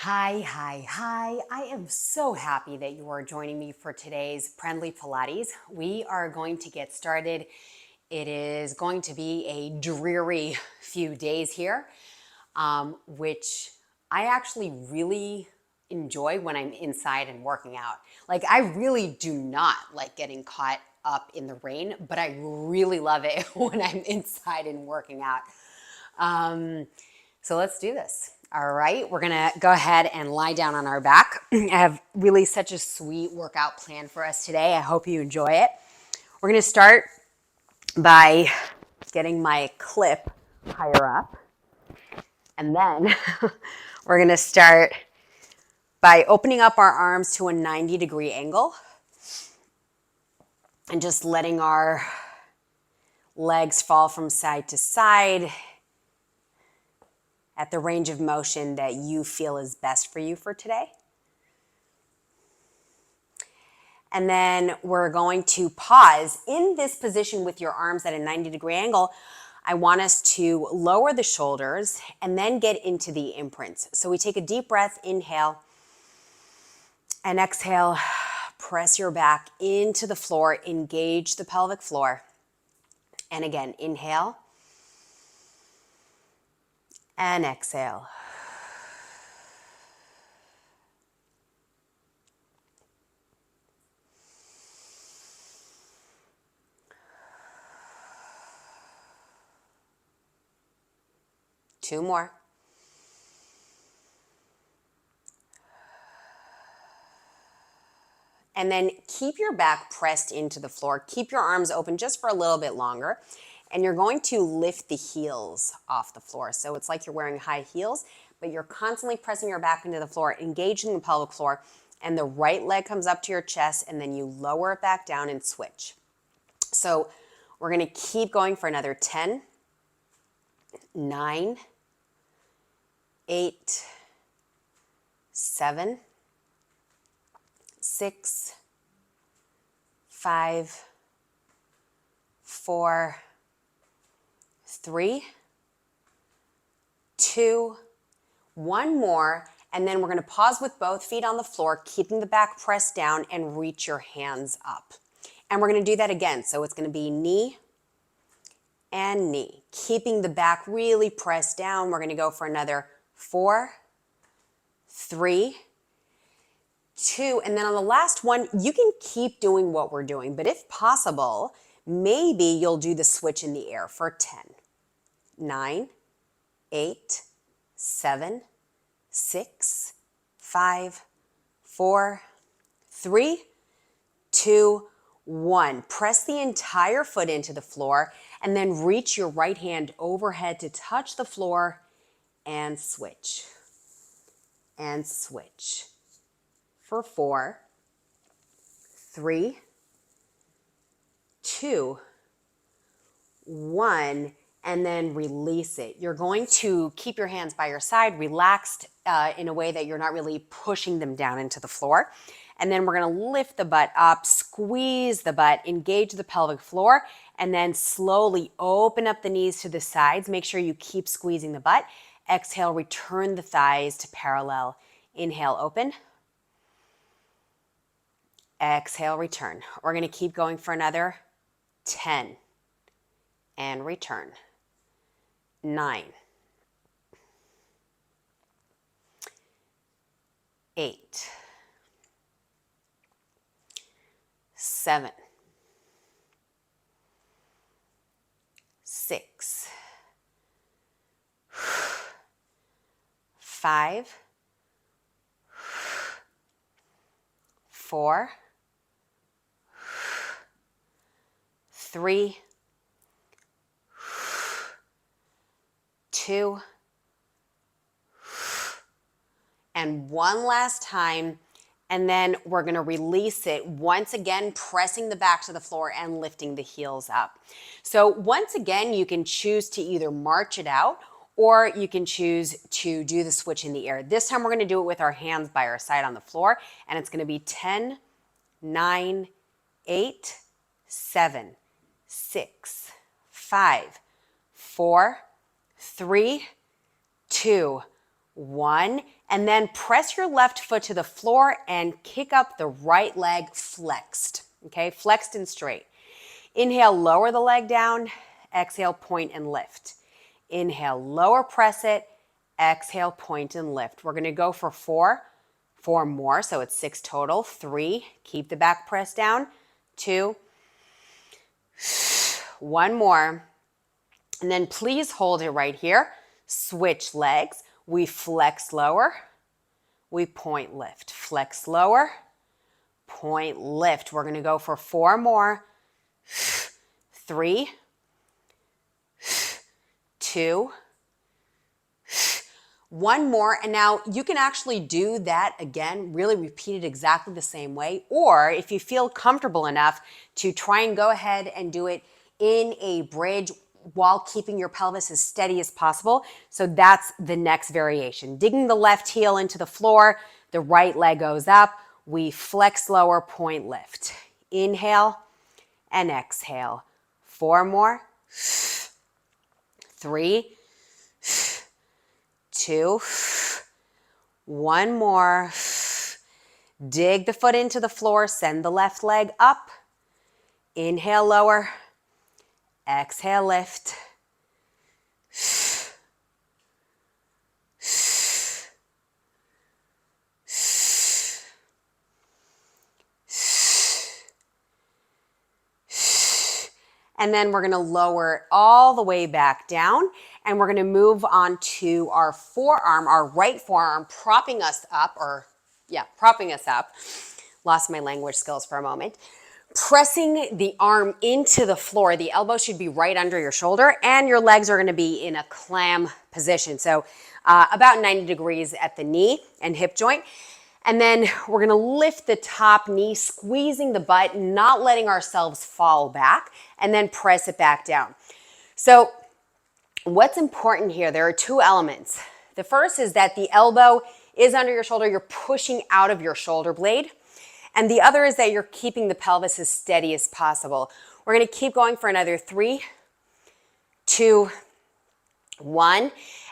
Hi. I am so happy that you are joining me for today's Prenatal Pilates. We are going to get started. It is going to be a dreary few days here, which I actually really enjoy when I'm inside and working out. Like, I really do not like getting caught up in the rain, but I really love it when I'm inside and working out. So let's do this. All right, we're gonna go ahead and lie down on our back. I have really such a sweet workout plan for us today. I hope you enjoy it. We're gonna start by getting my clip higher up. And then we're gonna start by opening up our arms to a 90-degree angle and just letting our legs fall from side to side at the range of motion that you feel is best for you for today. And then we're going to pause in this position with your arms at a 90-degree angle. I want us to lower the shoulders and then get into the imprints. So we take a deep breath, inhale, and exhale. Press your back into the floor, engage the pelvic floor. And again, inhale and exhale. Two more. And then keep your back pressed into the floor. Keep your arms open just for a little bit longer. And you're going to lift the heels off the floor. So it's like you're wearing high heels, but you're constantly pressing your back into the floor, engaging the pelvic floor, and the right leg comes up to your chest, and then you lower it back down and switch. So we're going to keep going for another 10, 9, 8, 7, 6, 5, 4, 3, 2, one more, and then we're going to pause with both feet on the floor, keeping the back pressed down, and reach your hands up. And we're going to do that again. So it's going to be knee and knee, keeping the back really pressed down. We're going to go for another 4, 3, 2, and then on the last one, you can keep doing what we're doing, but if possible, maybe you'll do the switch in the air for 10, 9, 8, 7, 6, 5, 4, 3, 2, 1. Press the entire foot into the floor and then reach your right hand overhead to touch the floor and switch. And switch. For 4, 3, 2, 1, and then release it. You're going to keep your hands by your side, relaxed in a way that you're not really pushing them down into the floor. And then we're going to lift the butt up, squeeze the butt, engage the pelvic floor, and then slowly open up the knees to the sides. Make sure you keep squeezing the butt. Exhale, return the thighs to parallel. Inhale, open. Exhale, return. We're going to keep going for another 10 and return. 9, 8, 7, 6, 5, 4, 3, 2, and one last time, and then we're going to release it, once again pressing the back to the floor and lifting the heels up. So once again, you can choose to either march it out or you can choose to do the switch in the air. This time we're going to do it with our hands by our side on the floor, and it's going to be 10, 9, 8, 7, 6, 5, 4, 3, 2, 1, and then press your left foot to the floor and kick up the right leg flexed, okay? Flexed and straight. Inhale, lower the leg down. Exhale, point and lift. Inhale, lower, press it. Exhale, point and lift. We're gonna go for 4 more, so it's 6 total. 3, keep the back press down. 2, 1 more. And then please hold it right here. Switch legs. We flex lower, we point lift. Flex lower, point lift. We're gonna go for 4 more. 3, 2, 1 more. And now you can actually do that again, really repeat it exactly the same way. Or if you feel comfortable enough to try and go ahead and do it in a bridge while keeping your pelvis as steady as possible. So that's the next variation. Digging the left heel into the floor, the right leg goes up. We flex lower, point lift. Inhale and exhale. 4 more. 3, 2, 1 more. Dig the foot into the floor, send the left leg up. Inhale, lower. Exhale, lift. And then we're gonna lower it all the way back down, and we're gonna move on to our forearm, our right forearm, propping us up. Lost my language skills for a moment. Pressing the arm into the floor. The elbow should be right under your shoulder, and your legs are gonna be in a clam position. So about 90 degrees at the knee and hip joint. And then we're gonna lift the top knee, squeezing the butt, not letting ourselves fall back, and then press it back down. So what's important here, there are 2 elements. The first is that the elbow is under your shoulder, you're pushing out of your shoulder blade. And the other is that you're keeping the pelvis as steady as possible. We're gonna keep going for another 3, 2, 1.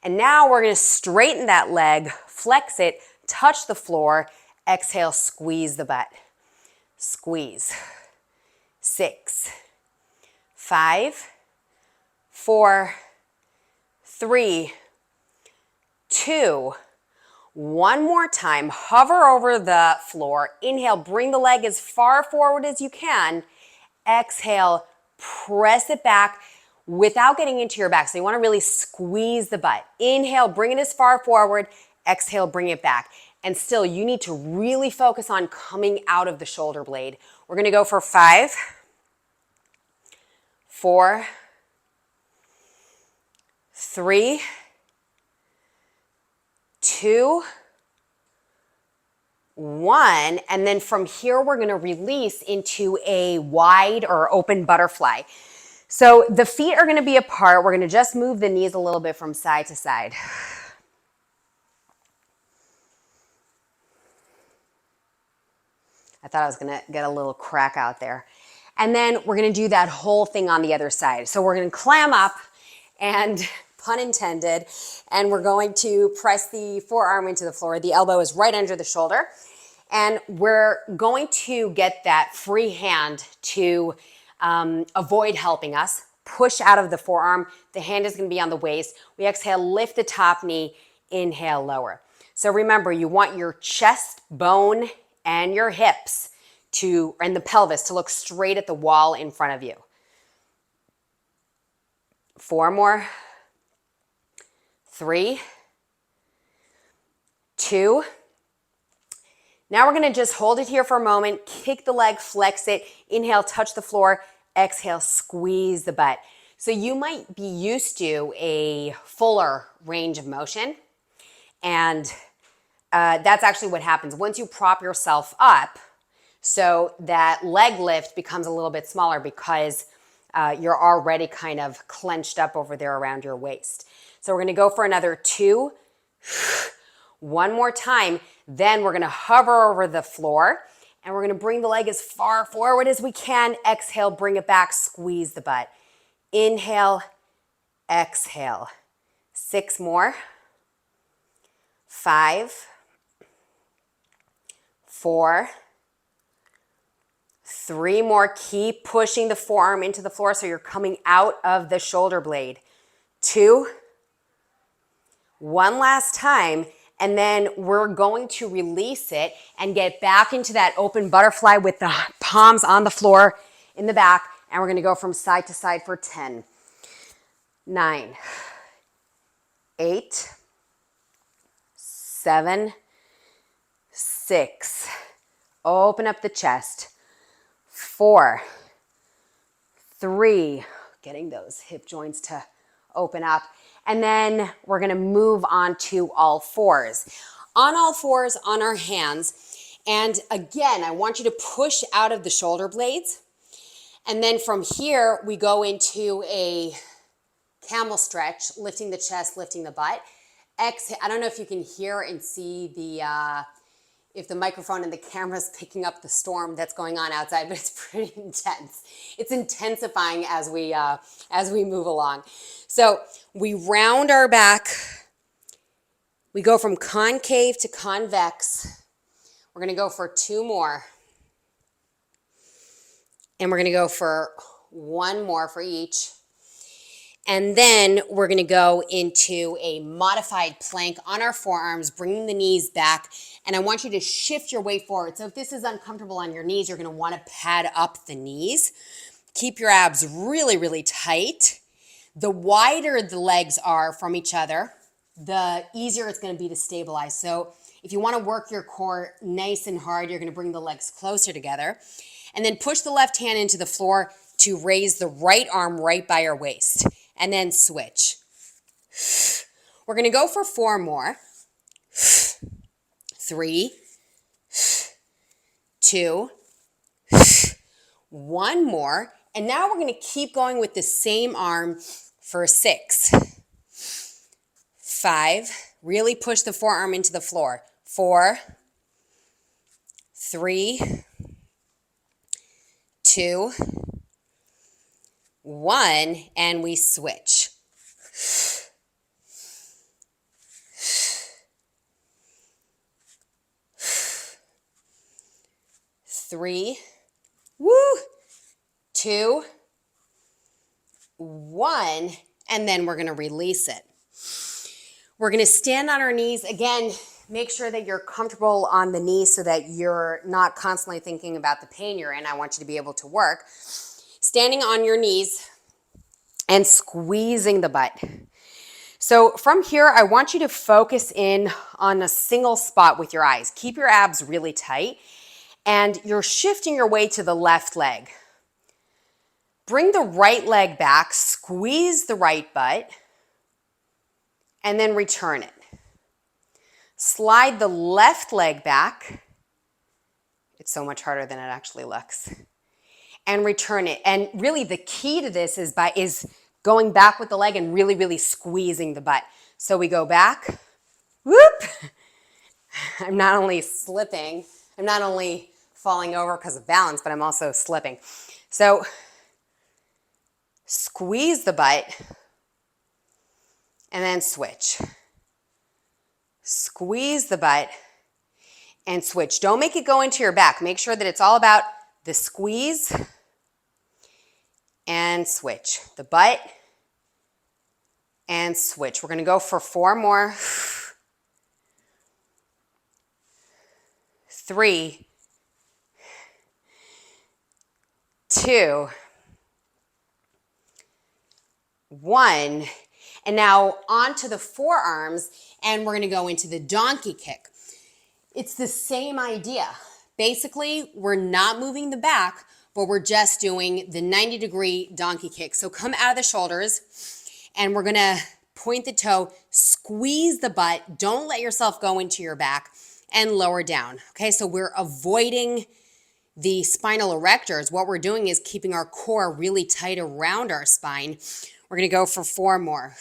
And now we're gonna straighten that leg, flex it, touch the floor, exhale, squeeze the butt. Squeeze. 6, 5, 4, 3, 2, 1 more time. Hover over the floor. Inhale, bring the leg as far forward as you can. Exhale, press it back without getting into your back. So you want to really squeeze the butt. Inhale, bring it as far forward. Exhale, bring it back. And still, you need to really focus on coming out of the shoulder blade. We're going to go for 5, 4, 3, 2, 1, and then from here we're going to release into a wide or open butterfly. So the feet are going to be apart. We're going to just move the knees a little bit from side to side. I thought I was going to get a little crack out there. And then we're going to do that whole thing on the other side. So we're going to clam up and, pun intended, and we're going to press the forearm into the floor. The elbow is right under the shoulder. And we're going to get that free hand to avoid helping us. Push out of the forearm. The hand is going to be on the waist. We exhale, lift the top knee, inhale, lower. So remember, you want your chest bone and your hips and the pelvis to look straight at the wall in front of you. 4 more. 3, 2. Now we're going to just hold it here for a moment, kick the leg, flex it, inhale, touch the floor, exhale, squeeze the butt. So you might be used to a fuller range of motion, and that's actually what happens. Once you prop yourself up, so that leg lift becomes a little bit smaller because you're already kind of clenched up over there around your waist. So we're going to go for another 2. 1 more time. Then we're going to hover over the floor and we're going to bring the leg as far forward as we can. Exhale, bring it back, squeeze the butt. Inhale, exhale. 6 more. 5, 4, 3 more. Keep pushing the forearm into the floor so you're coming out of the shoulder blade. 2, one last time, and then we're going to release it and get back into that open butterfly with the palms on the floor in the back, and we're going to go from side to side for 10, 9, 8, 7, 6, open up the chest, 4, 3, getting those hip joints to open up, and then we're going to move on to all fours. On all fours, on our hands, and again, I want you to push out of the shoulder blades, and then from here, we go into a camel stretch, lifting the chest, lifting the butt. Exhale. I don't know if you can hear and see if the microphone and the camera is picking up the storm that's going on outside, but it's pretty intense. It's intensifying as we move along. So we round our back. We go from concave to convex. We're going to go for 2 more. And we're going to go for 1 more for each. And then we're going to go into a modified plank on our forearms, bringing the knees back. And I want you to shift your weight forward. So if this is uncomfortable on your knees, you're going to want to pad up the knees. Keep your abs really, really tight. The wider the legs are from each other, the easier it's going to be to stabilize. So if you want to work your core nice and hard, you're going to bring the legs closer together. And then push the left hand into the floor to raise the right arm right by your waist. And then switch. We're going to go for 4 more. 3, 2, 1 more. And now we're going to keep going with the same arm for 6, 5. Really push the forearm into the floor. 4, 3, 2, 1, and we switch. 3, 2, 1, and then we're going to release it. We're going to stand on our knees. Again, make sure that you're comfortable on the knees so that you're not constantly thinking about the pain you're in. I want you to be able to work. Standing on your knees and squeezing the butt. So from here, I want you to focus in on a single spot with your eyes. Keep your abs really tight, and you're shifting your weight to the left leg. Bring the right leg back, squeeze the right butt, and then return it. Slide the left leg back. It's so much harder than it actually looks. And return it. And really the key to this is going back with the leg and really, really squeezing the butt. So we go back, whoop. I'm not only slipping, I'm not only falling over because of balance, but I'm also slipping. So squeeze the butt and then switch. Squeeze the butt and switch. Don't make it go into your back. Make sure that it's all about the squeeze and switch. The butt and switch. We're going to go for 4 more. 3, 2, 1. And now onto the forearms, and we're going to go into the donkey kick. It's the same idea. Basically, we're not moving the back, but we're just doing the 90-degree donkey kick. So come out of the shoulders, and we're going to point the toe, squeeze the butt, don't let yourself go into your back, and lower down. Okay, so we're avoiding the spinal erectors. What we're doing is keeping our core really tight around our spine. We're going to go for 4 more.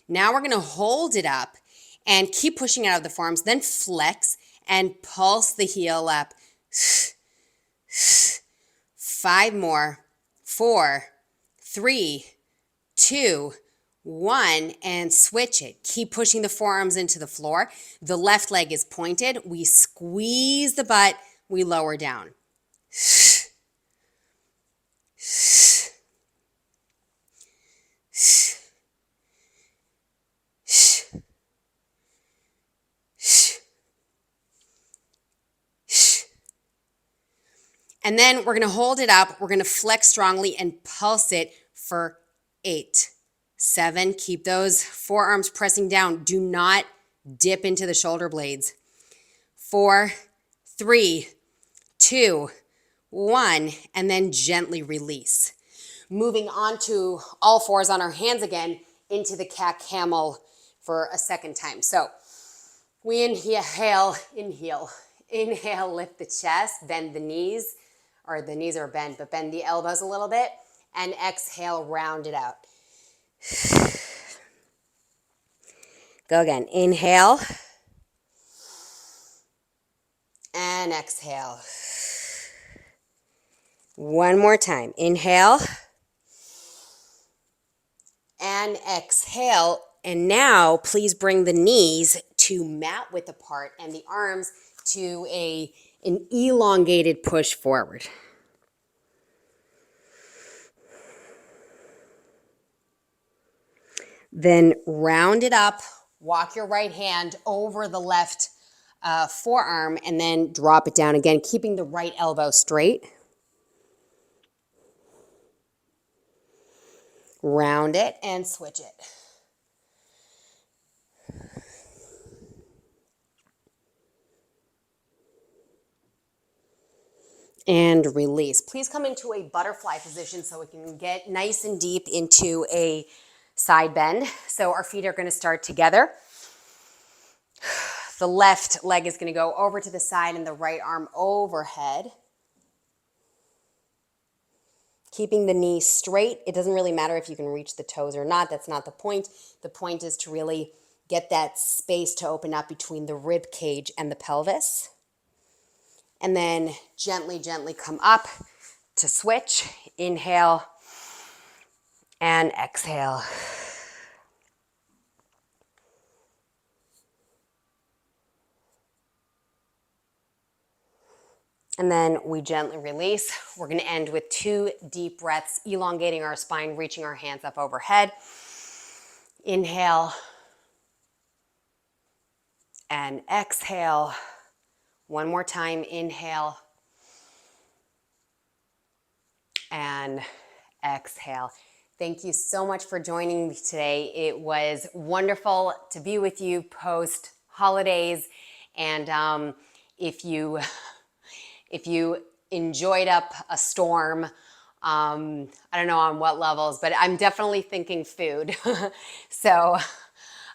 Now we're going to hold it up and keep pushing out of the forearms, then flex and pulse the heel up. 5 more. 4, 3, 2, 1, and switch it. Keep pushing the forearms into the floor. The left leg is pointed. We squeeze the butt. We lower down. And then we're going to hold it up. We're going to flex strongly and pulse it for 8, 7. Keep those forearms pressing down. Do not dip into the shoulder blades. 4, 3, 2, 1, and then gently release. Moving on to all fours on our hands again into the cat camel for a second time. So we inhale, lift the chest, bend the knees, or the knees are bent, but bend the elbows a little bit, and exhale, round it out. Go again. Inhale and exhale. One more time. Inhale and exhale. And now please bring the knees to mat width apart and the arms to an elongated push forward. Then round it up, walk your right hand over the left forearm, and then drop it down again, keeping the right elbow straight. Round it and switch it. And release. Please come into a butterfly position so we can get nice and deep into a side bend. So our feet are going to start together. The left leg is going to go over to the side and the right arm overhead. Keeping the knee straight. It doesn't really matter if you can reach the toes or not. That's not the point. The point is to really get that space to open up between the rib cage and the pelvis. And then gently, gently come up to switch. Inhale and exhale. And then we gently release. We're going to end with 2 deep breaths, elongating our spine, reaching our hands up overhead. Inhale and exhale. One more time. Inhale and exhale. Thank you so much for joining me today. It was wonderful to be with you post holidays. And if you enjoyed up a storm, I don't know on what levels, but I'm definitely thinking food. So,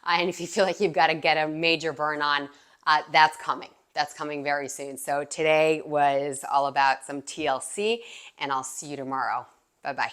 and if you feel like you've got to get a major burn on, that's coming. That's coming very soon. So today was all about some TLC, and I'll see you tomorrow. Bye-bye.